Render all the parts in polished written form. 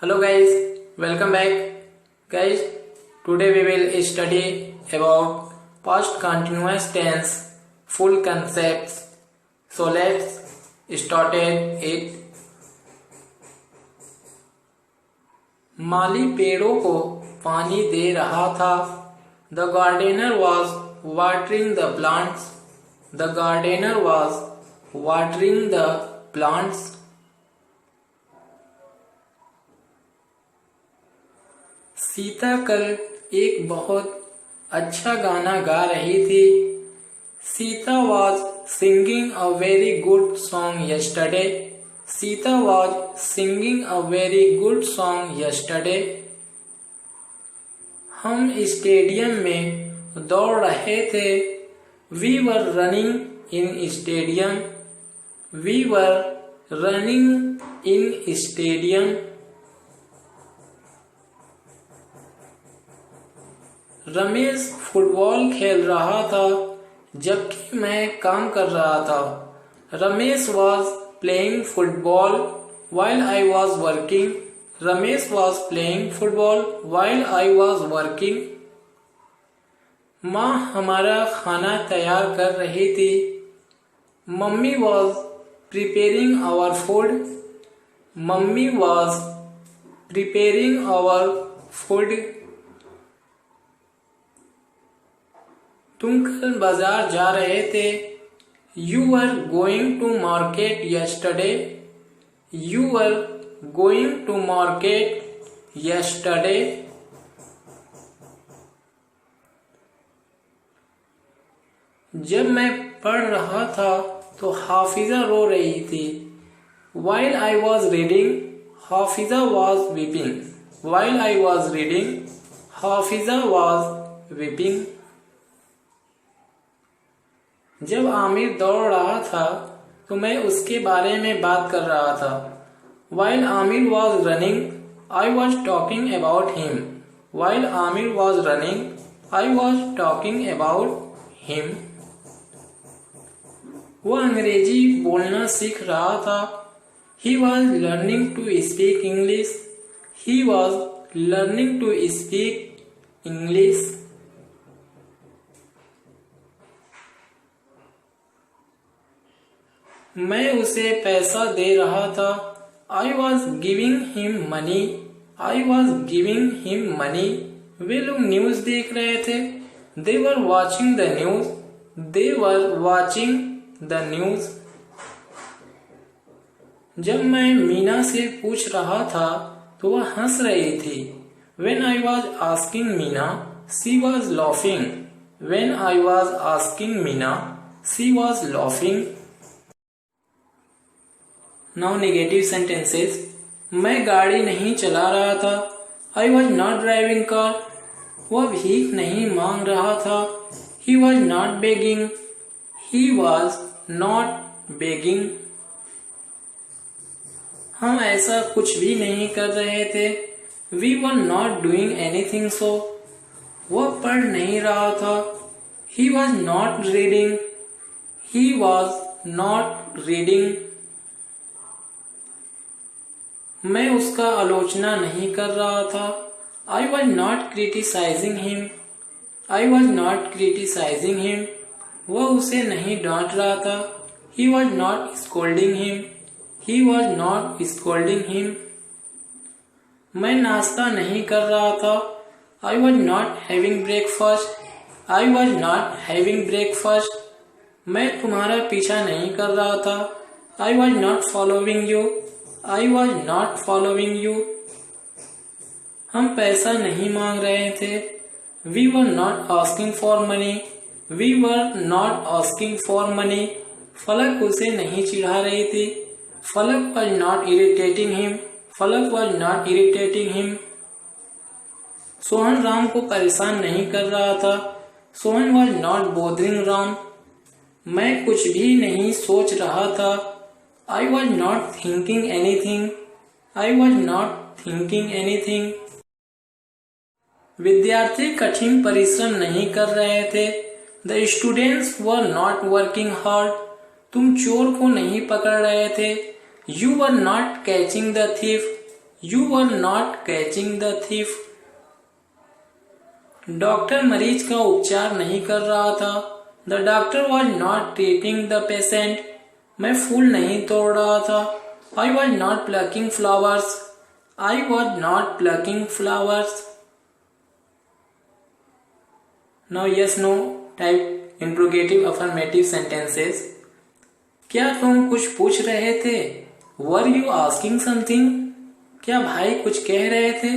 Hello guys, welcome back. Guys, today we will study about past continuous tense full concepts. So let's start it. माली पेड़ों को पानी दे रहा था. The gardener was watering the plants. The gardener was watering the plants. Sita कल एक बहुत अच्छा गाना गा रही थी. Sita was singing a very good song yesterday. Sita was singing a very good song yesterday. हम स्टेडियम में दौड़ रहे थे. We were running in stadium. We were running in stadium. Ramesh football खेल रहा था जबकि मैं काम कर रहा था. Ramesh was playing football while I was working. Ramesh was playing football while I was working. माँ हमारा खाना तैयार कर रही थी. Mummy was preparing our food. Mummy was preparing our food. तुम कल बाजार जा रहे थे. You were going to market yesterday. You were going to market yesterday. जब मैं पढ़ रहा था तो हाफिजा रो रही थी. While I was reading Hafiza was weeping. While I was reading Hafiza was weeping. जब आमिर दौड़ रहा था तो मैं उसके बारे में बात कर रहा था. While Amir was running, I was talking about him. While Amir was running, I was talking about him. वो अंग्रेजी बोलना सीख रहा था. He was learning to speak English. He was learning to speak English. मैं उसे पैसा दे रहा था. I was giving him money. I was giving him money. वे लोग न्यूज देख रहे थे. They were watching the news. They were watching the news. जब मैं मीना से पूछ रहा था तो वह हंस रही थी. When I was asking Meena, she was laughing. When I was asking Meena, she was laughing. Now negative sentences. मैं गाड़ी नहीं चला रहा था. I was not driving car. वह भीख नहीं मांग रहा था. He was not begging. He was not begging. हम ऐसा कुछ भी नहीं कर रहे थे. We were not doing anything so. वह पढ़ नहीं रहा था. He was not reading. He was not reading. मैं उसका आलोचना नहीं कर रहा था. I was not criticising him. I was not criticising him. वह उसे नहीं डांट रहा था. He was not scolding him. He was not scolding him. मैं नाश्ता नहीं कर रहा था. I was not having breakfast. I was not having breakfast. मैं तुम्हारा पीछा नहीं कर रहा था. I was not following you. I was not following you. हम पैसा नहीं मांग रहे थे. We were not asking for money. We were not asking for money. फलक उसे नहीं चिढ़ा रही थी. फलक was not irritating him. फलक was not irritating him. Sohan Ram को परेशान नहीं कर रहा था. Sohan was not bothering Ram. मैं कुछ भी नहीं सोच रहा था. I was not thinking anything. I was not thinking anything. विद्यार्थी कठिन परिश्रम नहीं कर रहे थे. The students were not working hard. तुम चोर को नहीं पकड़ रहे थे. You were not catching the thief. You were not catching the thief. Doctor मरीज का उपचार नहीं कर रहा था. The doctor was not treating the patient. मैं फूल नहीं तोड़ रहा था. I was not plucking flowers. I was not plucking flowers. Now yes no type interrogative affirmative sentences. क्या तुम कुछ पूछ रहे थे? Were you asking something? क्या भाई कुछ कह रहे थे?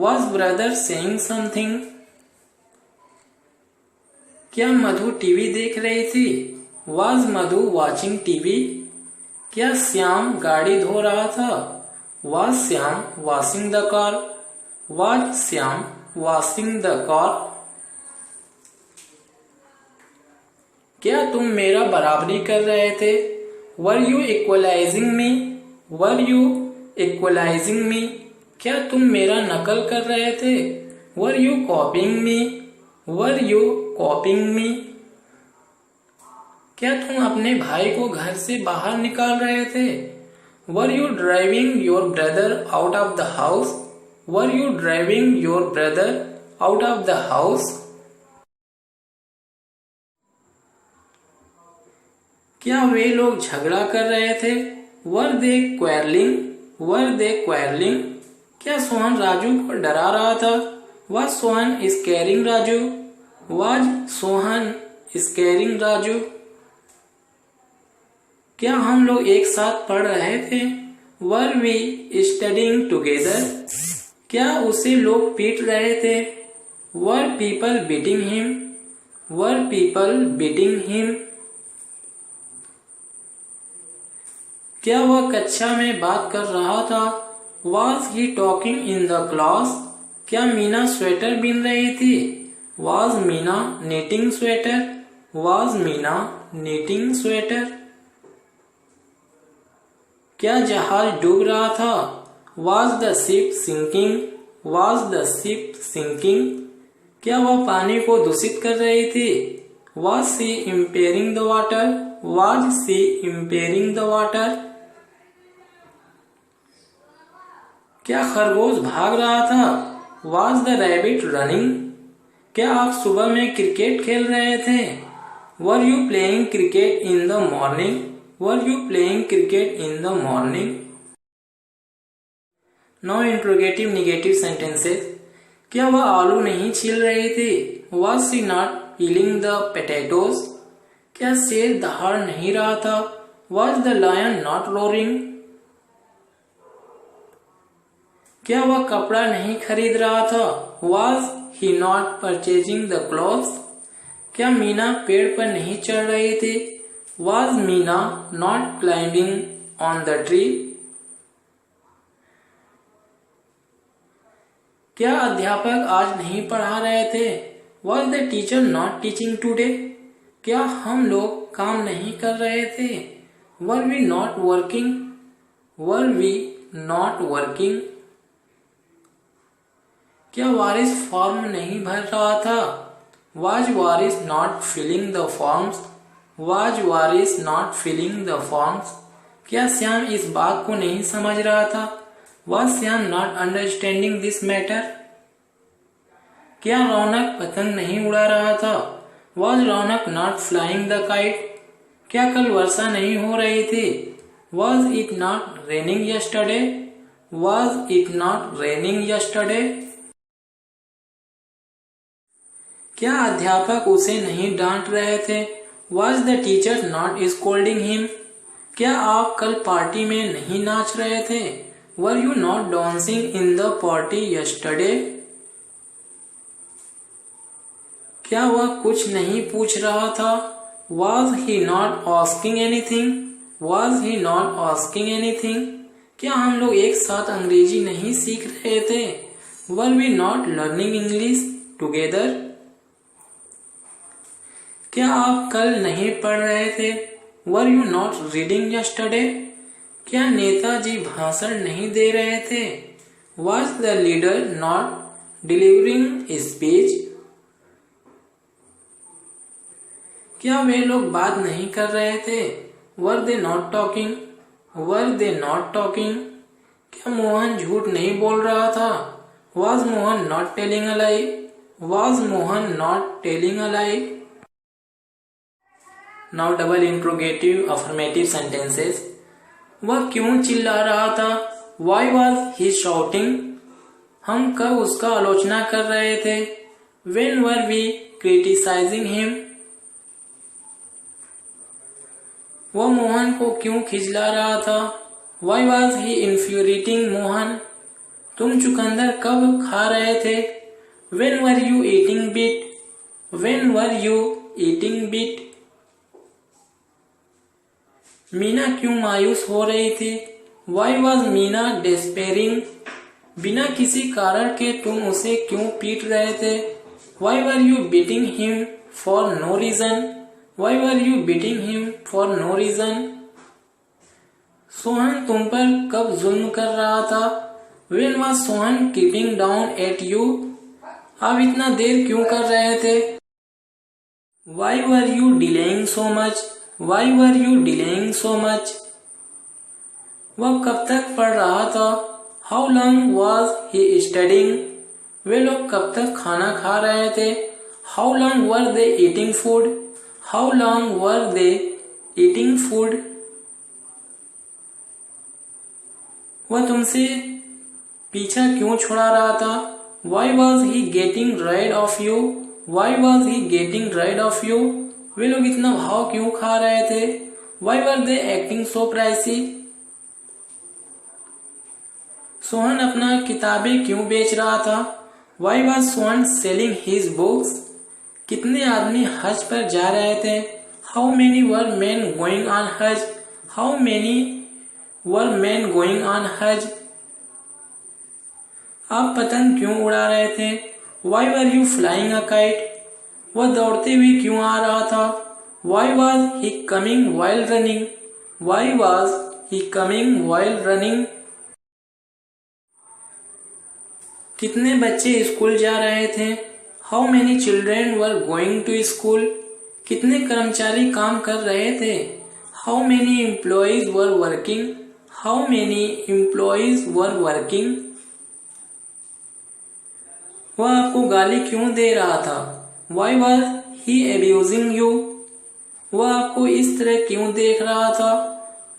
Was brother saying something? क्या मधु टीवी देख रही थी? Was Madhu watching TV? क्या श्याम गाड़ी धो रहा था? Was Shyam washing the car? Was Shyam washing the car? क्या तुम मेरा बराबरी कर रहे थे? Were you equalizing me? Were you equalizing me? क्या तुम मेरा नकल कर रहे थे? Were you copying me? Were you copying me? क्या तुम अपने भाई को घर से बाहर निकाल रहे थे? Were you driving your brother out of the house? Were you driving your brother out of the house? क्या वे लोग झगड़ा कर रहे थे? Were they quarreling? Were they quarreling? क्या सोहन राजू को डरा रहा था? Was Sohan scaring Raju? Was Sohan scaring Raju? क्या हम लोग एक साथ पढ़ रहे थे? Were we studying together? क्या उसे लोग पीट रहे थे? Were people beating him? Were people beating him? क्या वह कक्षा में बात कर रहा था? Was he talking in the class? क्या मीना स्वेटर बीन रही थी? Was Meena knitting sweater? Was Meena knitting sweater? क्या जहाज डूब रहा था? Was the ship sinking? Was the ship sinking? क्या वह पानी को दूषित कर रही थी? Was she impairing the water? Was she impairing the water? क्या खरगोश भाग रहा था? Was the rabbit running? क्या आप सुबह में क्रिकेट खेल रहे थे? Were you playing cricket in the morning? Were you playing cricket in the morning? Now interrogative negative sentences. क्या वह आलू नहीं छील रही थी? Was she not peeling the potatoes? क्या शेर दहाड़ नहीं रहा था? Was the lion not roaring? क्या वह कपड़ा नहीं खरीद रहा था? Was he not purchasing the clothes? क्या मीना पेड़ पर नहीं चढ़ रही थी? Was Meena not climbing on the tree? क्या अध्यापक आज नहीं पढ़ा रहे थे? Was the teacher not teaching today? क्या हम लोग काम नहीं कर रहे थे? Were we not working? Were we not working? क्या वारिस फॉर्म नहीं भर रहा था? Was Waris not filling the forms? Was Waris not filling the forms? क्या श्याम इस बात को नहीं समझ रहा था? Was Shyam not understanding this matter? क्या रौनक पतंग नहीं उड़ा रहा था? Was Raunak not flying the kite? क्या कल वर्षा नहीं हो रही थी? Was it not raining yesterday? Was it not raining yesterday? क्या अध्यापक उसे नहीं डांट रहे थे? Was the teacher not scolding him? क्या आप कल पार्टी में नहीं नाच रहे थे? Were you not dancing in the party yesterday? क्या वह कुछ नहीं पूछ रहा था? Was he not asking anything? Was he not asking anything? क्या हम लोग एक साथ अंग्रेजी नहीं सीख रहे थे? Were we not learning English together? क्या आप कल नहीं पढ़ रहे थे? Were you not reading yesterday? क्या नेताजी भाषण नहीं दे रहे थे? Was the leader not delivering a speech? क्या वे लोग बात नहीं कर रहे थे? Were they not talking? Were they not talking? क्या मोहन झूठ नहीं बोल रहा था? Was Mohan not telling a lie? Was Mohan not telling a lie? Now double interrogative affirmative sentences. वह क्यों चिल्ला रहा था? Why was he shouting? हम कब उसका आलोचना कर रहे थे? When were we criticizing him? वह मोहन को क्यों खिजला रहा था? Why was he infuriating Mohan? तुम चुकंदर कब खा रहे थे? When were you eating beet? When were you eating beet? Meena क्यों मायूस हो रही थी? Why was Meena despairing? बिना किसी कारण के तुम उसे क्यों पीट रहे थे? Why were you beating him for no reason? Why were you beating him for no reason? Sohan तुम पर कब जुल्म कर रहा था? When was Sohan keeping down at you? आप इतना देर क्यों कर रहे थे? Why were you delaying so much? Why were you delaying so much? वह कब तक पढ़ रहा था? How long was he studying? वे लोग कब तक खाना खा रहे थे? How long were they eating food? How long were they eating food? वह तुमसे पीछा क्यों छुड़ा रहा था? Why was he getting rid of you? Why was he getting rid of you? वे लोग इतना भाव क्यों खा रहे थे? Why were they acting so pricey? Sohan अपना किताबें क्यों बेच रहा था? Why was Sohan selling his books? कितने आदमी हज पर जा रहे थे? How many were men going on Hajj? How many were men going on Hajj? आप पतंग क्यों उड़ा रहे थे? Why were you flying a kite? वह दौड़ते हुए क्यों आ रहा था? Why was he coming while running? Why was he coming while running? कितने बच्चे स्कूल जा रहे थे? How many children were going to school? कितने कर्मचारी काम कर रहे थे? How many employees were working? How many employees were working? वह आपको गाली क्यों दे रहा था? Why was he abusing you? वह आपको इस तरह क्यों देख रहा था?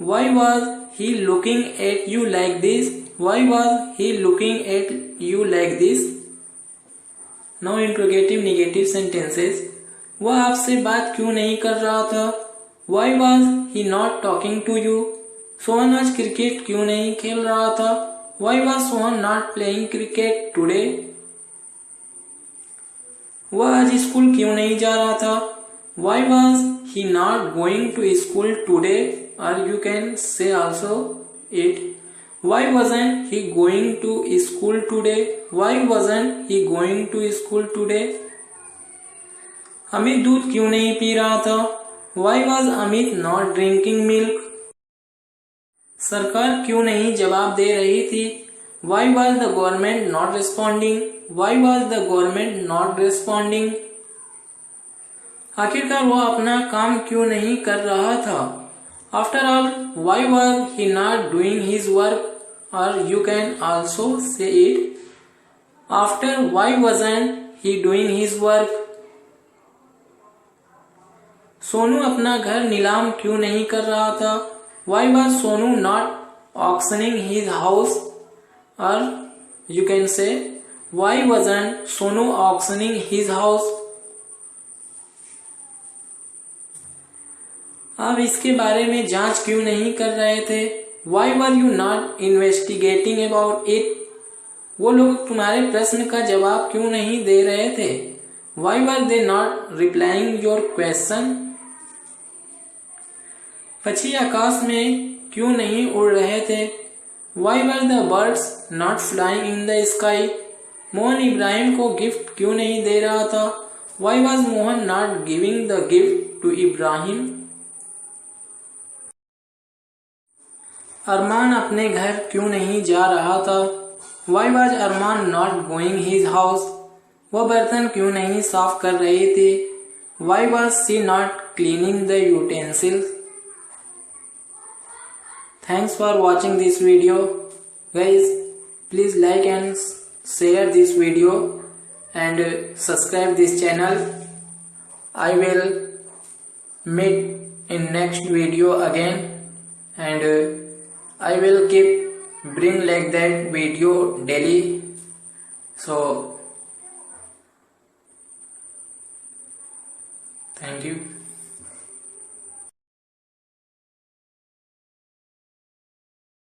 Why was he looking at you like this? Why was he looking at you like this? Now interrogative negative sentences. वह आपसे बात क्यों नहीं कर रहा था? Why was he not talking to you? Sohan आज क्रिकेट क्यों नहीं खेल रहा था? Why was Sohan not playing cricket today? वह आज स्कूल क्यों नहीं जा रहा था? Why was he not going to school today? Or you can say also it. Why wasn't he going to school today? Why wasn't he going to school today? Amit दूध क्यों नहीं पी रहा था? Why was Amit not drinking milk? सरकार क्यों नहीं जवाब दे रही थी? Why was the government not responding? Why was the government not responding? आखिरकार वह अपना काम क्यों नहीं कर रहा था? After all, why was he not doing his work? Or you can also say it. After, why wasn't he doing his work? Sonu अपना घर नीलाम क्यों नहीं कर रहा था? Why was Sonu not auctioning his house? Or you can say, why wasn't Sonu auctioning his house? आप इसके बारे में जांच क्यों नहीं कर रहे थे? Why were you not investigating about it? वो लोग तुम्हारे प्रश्न का जवाब क्यों नहीं दे रहे थे? Why were they not replying your question? पक्षी आकाश में क्यों नहीं उड़ रहे थे? Why were the birds not flying in the sky? Mohan Ibrahim को गिफ्ट क्यों नहीं दे रहा था? Why was Mohan not giving the gift to Ibrahim? अरमान अपने घर क्यों नहीं जा रहा था? Why was Armaan not going his house? वह बर्तन क्यों नहीं साफ कर रही थी? Why was she not cleaning the utensils? Thanks for watching this video. Guys, please like and share this video and subscribe this channel. I will meet in next video again, and I will keep bring like that video daily. So thank you.